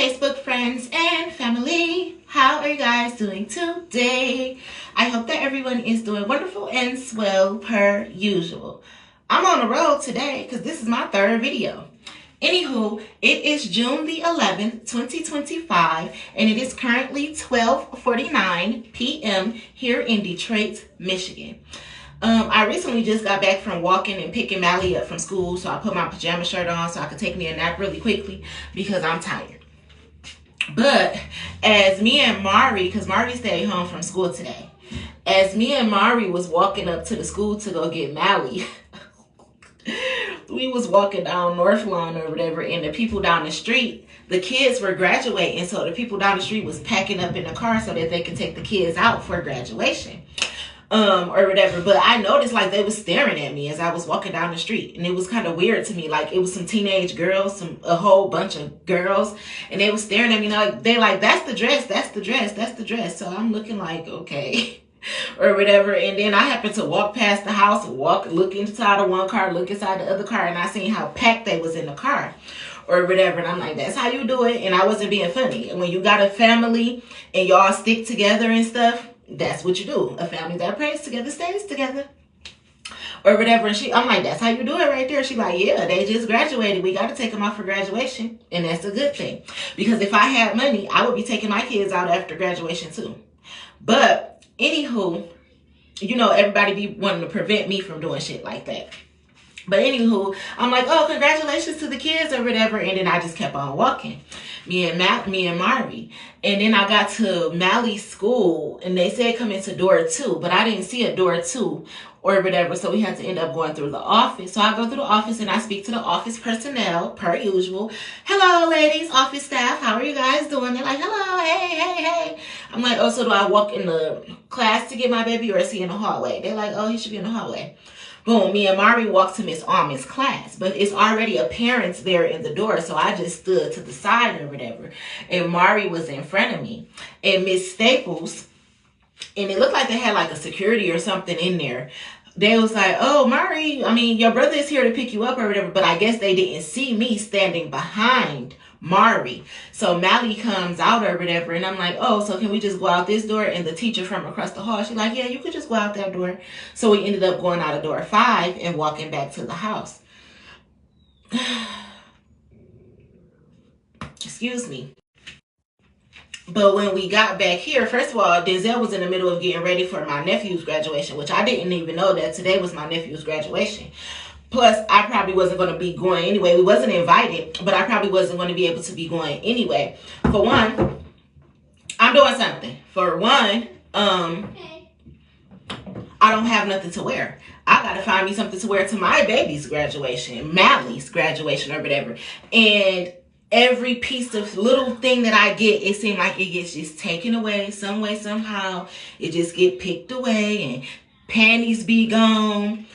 Facebook friends and family. How are you guys doing today? I hope that everyone is doing wonderful and swell per usual. I'm on the road today because this is my third video. Anywho, it is June the 11th, 2025, and it is currently 12:49 p.m. here in Detroit, Michigan. I recently just got back from walking and picking Mally up from school, so I put my pajama shirt on so I could take me a nap really quickly because I'm tired. But as me and Mari, because Mari stayed home from school today, as me and Mari was walking up to the school to go get Mally, we was walking down North Lawn or whatever, and the people down the street, the kids were graduating, so the people down the street was packing up in the car so that they could take the kids out for graduation. Or whatever, but I noticed like they was staring at me as I was walking down the street, and it was kind of weird to me. Like it was some teenage girls, a whole bunch of girls, and they was staring at me like they like, that's the dress, that's the dress, that's the dress. So I'm looking like, okay, or whatever. And then I happened to walk past the house, look inside of one car, look inside the other car, and I seen how packed they was in the car or whatever. And I'm like, that's how you do it. And I wasn't being funny. And when you got a family and y'all stick together and stuff, that's what you do. A family that prays together stays together or whatever. And I'm like, that's how you do it right there. She like, yeah, they just graduated. We got to take them out for graduation. And that's a good thing, because if I had money, I would be taking my kids out after graduation too. But anywho, you know, everybody be wanting to prevent me from doing shit like that. But anywho, I'm like, oh, congratulations to the kids or whatever. And then I just kept on walking, me and Mari. And then I got to Mally's school, and they said come into door 2, but I didn't see a door 2 or whatever. So we had to end up going through the office. So I go through the office and I speak to the office personnel per usual. Hello, ladies, office staff. How are you guys doing? They're like, hello, hey. I'm like, oh, so do I walk in the class to get my baby, or is he in the hallway? They're like, oh, he should be in the hallway. Boom, me and Mari walked to Miss Almond's class, but it's already a parents there in the door, so I just stood to the side or whatever, and Mari was in front of me, and Miss Staples, and it looked like they had like a security or something in there. They was like, oh, Mari, I mean, your brother is here to pick you up or whatever, but I guess they didn't see me standing behind Mari. So Mally comes out or whatever, and I'm like, oh, so can we just go out this door? And the teacher from across the hall, she's like, yeah, you could just go out that door. So we ended up going out of door 5 and walking back to the house. Excuse me. But when we got back here, first of all, Denzel was in the middle of getting ready for my nephew's graduation, which I didn't even know that today was my nephew's graduation. Plus, I probably wasn't going to be going anyway. We wasn't invited, but I probably wasn't going to be able to be going anyway. For one, I'm doing something. For one, I don't have nothing to wear. I got to find me something to wear to my baby's graduation, Mally's graduation or whatever. And every piece of little thing that I get, it seems like it gets just taken away some way, somehow. It just get picked away, and panties be gone.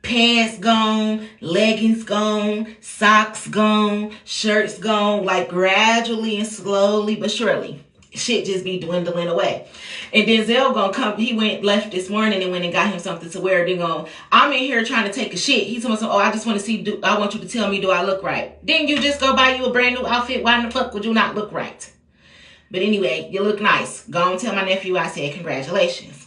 Pants gone, leggings gone, socks gone, shirts gone, like gradually and slowly but surely. Shit just be dwindling away. And Denzel gonna come, left this morning and went and got him something to wear. Then I'm in here trying to take a shit. He told me, oh, I just want to see, I want you to tell me, do I look right? Didn't you just go buy you a brand new outfit? Why in the fuck would you not look right? But anyway, you look nice. Go and tell my nephew I said congratulations.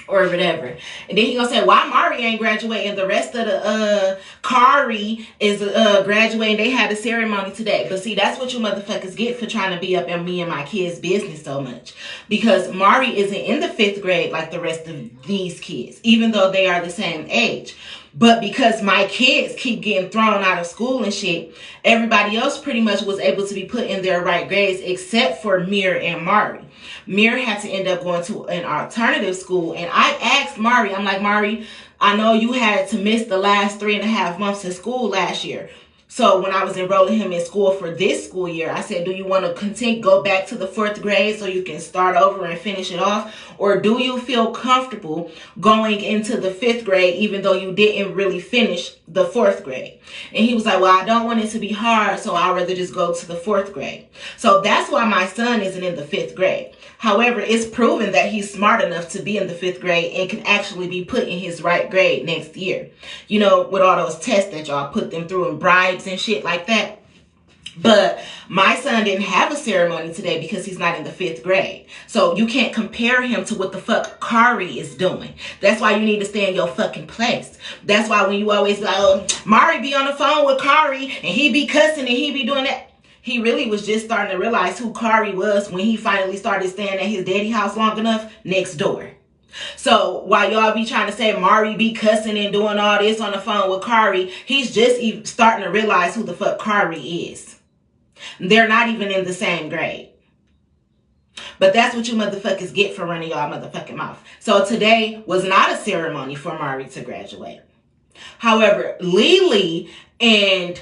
Or whatever. And then he gonna say, why Mari ain't graduating? The rest of the Kari is graduating. They had a ceremony today. But see, that's what you motherfuckers get for trying to be up in me and my kids' business so much. Because Mari isn't in the 5th grade like the rest of these kids, even though they are the same age. But because my kids keep getting thrown out of school and shit, everybody else pretty much was able to be put in their right grades except for Mir and Mari. Mir had to end up going to an alternative school. And I asked Mari, I'm like, Mari, I know you had to miss the last 3.5 months of school last year. So when I was enrolling him in school for this school year, I said, do you want to go back to the 4th grade so you can start over and finish it off? Or do you feel comfortable going into the 5th grade even though you didn't really finish the 4th grade? And he was like, well, I don't want it to be hard, so I'd rather just go to the 4th grade. So that's why my son isn't in the 5th grade. However, it's proven that he's smart enough to be in the 5th grade and can actually be put in his right grade next year. You know, with all those tests that y'all put them through and bribes and shit like that. But my son didn't have a ceremony today because he's not in the 5th grade. So you can't compare him to what the fuck Kari is doing. That's why you need to stay in your fucking place. That's why when you always be like, oh, Mari be on the phone with Kari and he be cussing and he be doing that. He really was just starting to realize who Kari was when he finally started staying at his daddy house long enough next door. So while y'all be trying to say Mari be cussing and doing all this on the phone with Kari, he's just starting to realize who the fuck Kari is. They're not even in the same grade. But that's what you motherfuckers get for running y'all motherfucking mouth. So today was not a ceremony for Mari to graduate. However, Lily and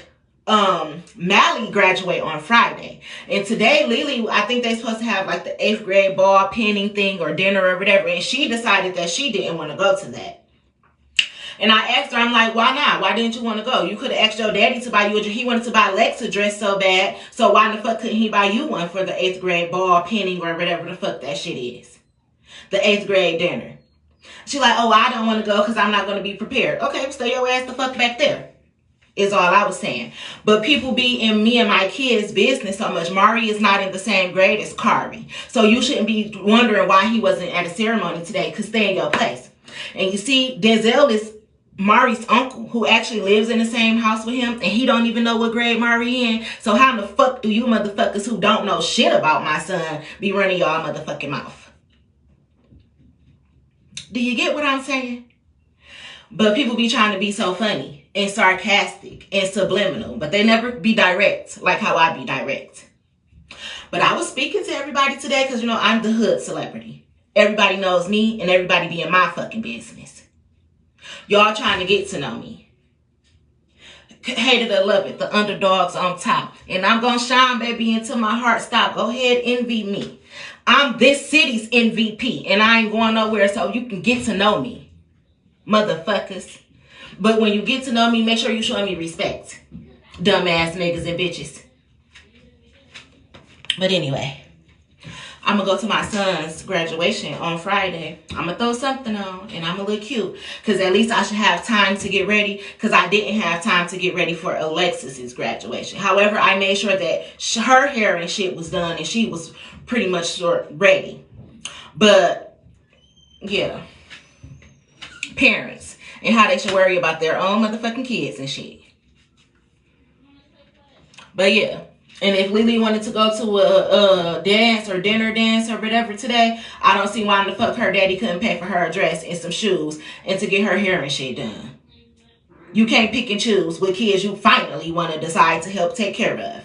Mally graduate on Friday. And today, Lily, I think they're supposed to have like the 8th grade ball pinning thing or dinner or whatever. And she decided that she didn't want to go to that. And I asked her, I'm like, why not? Why didn't you want to go? You could have asked your daddy to buy you a dress. He wanted to buy Lex a dress so bad. So why in the fuck couldn't he buy you one for the 8th grade ball pinning or whatever the fuck that shit is? The 8th grade dinner. She like, oh, I don't want to go because I'm not going to be prepared. Okay, stay your ass the fuck back there. Is all I was saying. But people be in me and my kids' business so much. Mari is not in the same grade as Kari. So you shouldn't be wondering why he wasn't at a ceremony today, because stay in your place. And you see, Denzel is Mari's uncle who actually lives in the same house with him, and he don't even know what grade Mari in. So how in the fuck do you motherfuckers who don't know shit about my son be running y'all motherfucking mouth? Do you get what I'm saying? But people be trying to be so funny and sarcastic and subliminal, but they never be direct like how I be direct. But I was speaking to everybody today because, you know, I'm the hood celebrity. Everybody knows me and everybody be in my fucking business. Y'all trying to get to know me. Hate it or love it, the underdogs on top. And I'm going to shine, baby, until my heart stop. Go ahead, envy me. I'm this city's MVP, and I ain't going nowhere, so you can get to know me, motherfuckers. But when you get to know me, make sure you show me respect, dumbass niggas and bitches. But anyway, I'm going to go to my son's graduation on Friday. I'm going to throw something on, and I'm going to look cute. Because at least I should have time to get ready. Because I didn't have time to get ready for Alexis's graduation. However, I made sure that her hair and shit was done. And she was pretty much ready. But, yeah. Parents. And how they should worry about their own motherfucking kids and shit. But, yeah. And if Lily wanted to go to a dance or dinner dance or whatever today, I don't see why in the fuck her daddy couldn't pay for her a dress and some shoes and to get her hair and shit done. You can't pick and choose what kids you finally want to decide to help take care of.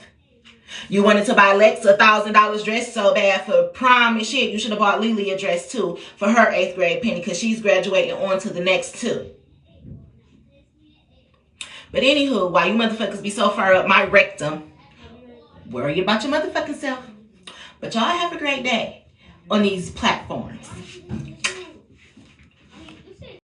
You wanted to buy Lex a $1,000 dress so bad for prom and shit. You should have bought Lily a dress too for her 8th grade penny because she's graduating on to the next 2. But anywho, why you motherfuckers be so far up my rectum, worry about your motherfucking self. But y'all have a great day on these platforms.